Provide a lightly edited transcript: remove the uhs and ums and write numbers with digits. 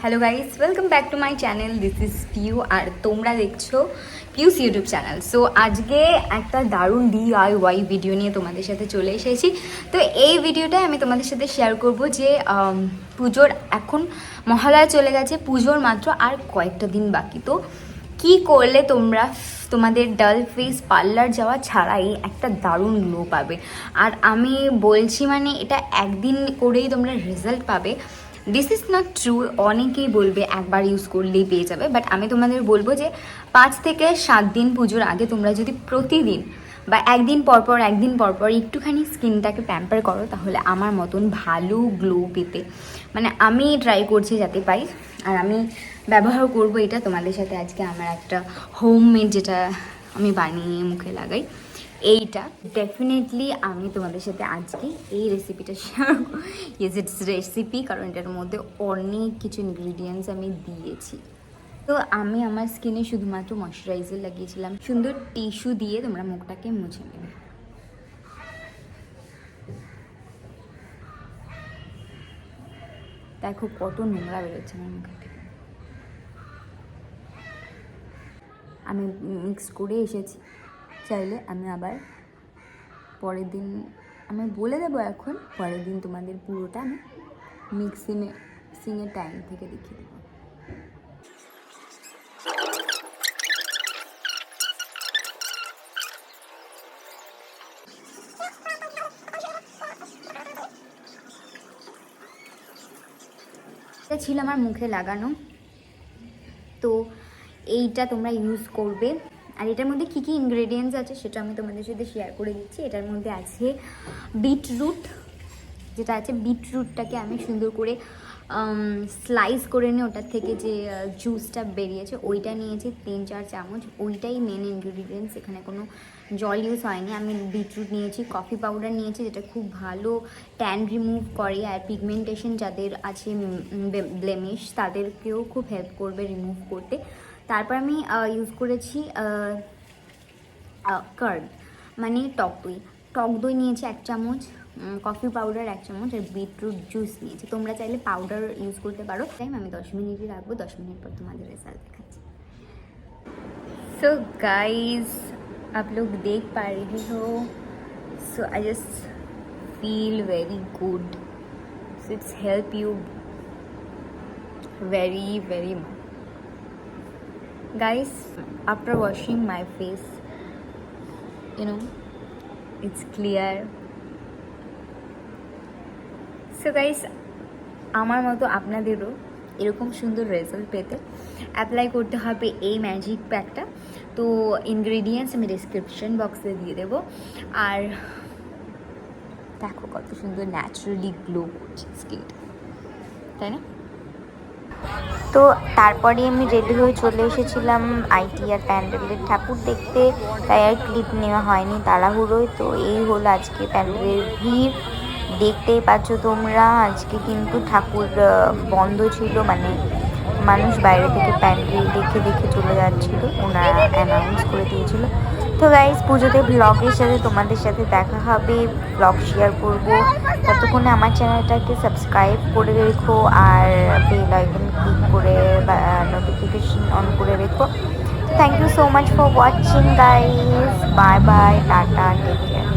Hello guys, welcome back to my channel. This is Piu আর তোমরা দেখছো পিউস ইউটিউব চ্যানেল। সো আজকে একটা দারুণ DIY ভিডিও নিয়ে তোমাদের সাথে চলে এসেছি। তো এই ভিডিওটায় আমি তোমাদের সাথে শেয়ার করব যে পুজোর এখন মহালয়া চলে গেছে, পুজোর মাত্র আর কয়েকটা দিন বাকি। তো কী করলে তোমরা তোমাদের ডাল ফেস পার্লার যাওয়া ছাড়াই একটা দারুণ গ্লো পাবে। আর আমি বলছি মানে এটা একদিন করেই তোমরা রেজাল্ট পাবে। দিস ইজ নট ট্রু, অনেকেই বলবে একবার ইউজ করলেই পেয়ে যাবে, বাট আমি তোমাদের বলবো যে 5 থেকে 7 দিন পুজোর আগে তোমরা যদি প্রতিদিন বা একদিন পরপর একটুখানি স্কিনটাকে প্যাম্পার করো, তাহলে আমার মতন ভালো গ্লো পেতে মানে আমি ট্রাই করছি যাতে পাই। আর আমি ব্যবহার করব এটা তোমাদের সাথে আজকে আমার একটা হোমমেড যেটা আমি বানিয়ে মুখে লাগাই, এইটা ডেফিনেটলি আমি তোমাদের সাথে আজকে এই রেসিপিটা শেয়ার ইয়েস ইটস রেসিপি, কারণ এটার মধ্যে অনেক কিছু ইনগ্রিডিয়েন্টস আমি দিয়েছি। তো আমি আমার স্কিনে শুধুমাত্র ময়শ্চারাইজার লাগিয়েছিলাম। সুন্দর টিস্যু দিয়ে তোমরা মুখটাকে মুছে নেবে। দেখো কত নোংরা বেরোচ্ছে আমার মুখে থেকে। আমি মিক্স করে এসেছি, চাইলে আমি আবার পরের দিন আমি বলে দেবো, এখন পরের দিন তোমাদের পুরোটা আমি মিক্সিংয়ের টাইম থেকে দেখিয়ে দেবো। এটা ছিল আমার মুখে লাগানো, তো এইটা তোমরা ইউজ করবে। আর এটার মধ্যে কী কী ইনগ্রেডিয়েন্টস আছে সেটা আমি তোমাদের সাথে শেয়ার করে দিচ্ছি। এটার মধ্যে আছে বিটরুট, যেটা আছে বিটরুটটাকে আমি সুন্দর করে স্লাইস করে নিয়ে ওটার থেকে যে জুসটা বেরিয়েছে ওইটা নিয়েছি 3-4 চামচ। ওইটাই মেন ইনগ্রিডিয়েন্টস, এখানে কোনো জল ইউজ হয়নি। আমি বিটরুট নিয়েছি, কফি পাউডার নিয়েছি যেটা খুব ভালো ট্যান রিমুভ করে, আর পিগমেন্টেশন যাদের আছে ব্লেমিশ তাদেরকেও খুব হেল্প করবে রিমুভ করতে। তারপর আমি ইউজ করেছি কার্ড মানে টক দই নিয়েছি 1 চামচ, কফি পাউডার 1 চামচ, আর বিটরুট জুস নিয়েছি। তোমরা চাইলে পাউডার ইউজ করতে পারো। টাইম আমি 10 মিনিটই রাখবো, 10 মিনিট পর তোমাদের রেজাল্ট দেখাচ্ছি। सो गाइज आप लोग देख पा रहे हो, so I just feel very good, so it's help you very very much guys. After washing my face, you know, it's clear. So guys, আমার মতো আপনাদেরও এরকম সুন্দর রেজাল্ট পেতে অ্যাপ্লাই করতে হবে এই ম্যাজিক প্যাকটা। তো ইনগ্রেডিয়েন্টস আমি ডিসক্রিপশন বক্সে দিয়ে দেবো। আর দেখো কত সুন্দর ন্যাচারালি গ্লো করছে স্কিনটা, তাই না? তো তারপরে আমি রেডি হয়ে চলে এসেছিলাম ITR প্যান্ডেলের ঠাকুর দেখতে, তাই আর ক্লিপ নেওয়া হয়নি তাড়াহুড়োয়। তো এই হলো আজকে প্যান্ডেলের ভিড়, দেখতেই পাচ্ছ তোমরা। আজকে কিন্তু ঠাকুর বন্ধ ছিল, মানে মানুষ বাইরে থেকে প্যান্ডেল দেখে দেখে চলে যাচ্ছিলো, ওনারা অ্যানাউন্স করে দিয়েছিল। তো গাইজ পুজোতে ব্লগের সাথে তোমাদের সাথে দেখা হবে, ব্লগ শেয়ার করবো। ততক্ষণে আমার চ্যানেলটাকে সাবস্ক্রাইব করে রেখো আর বেল আইকন ক্লিক করে নোটিফিকেশন অন করে রেখো। Thank you so much for watching guys, bye bye, tata, take care.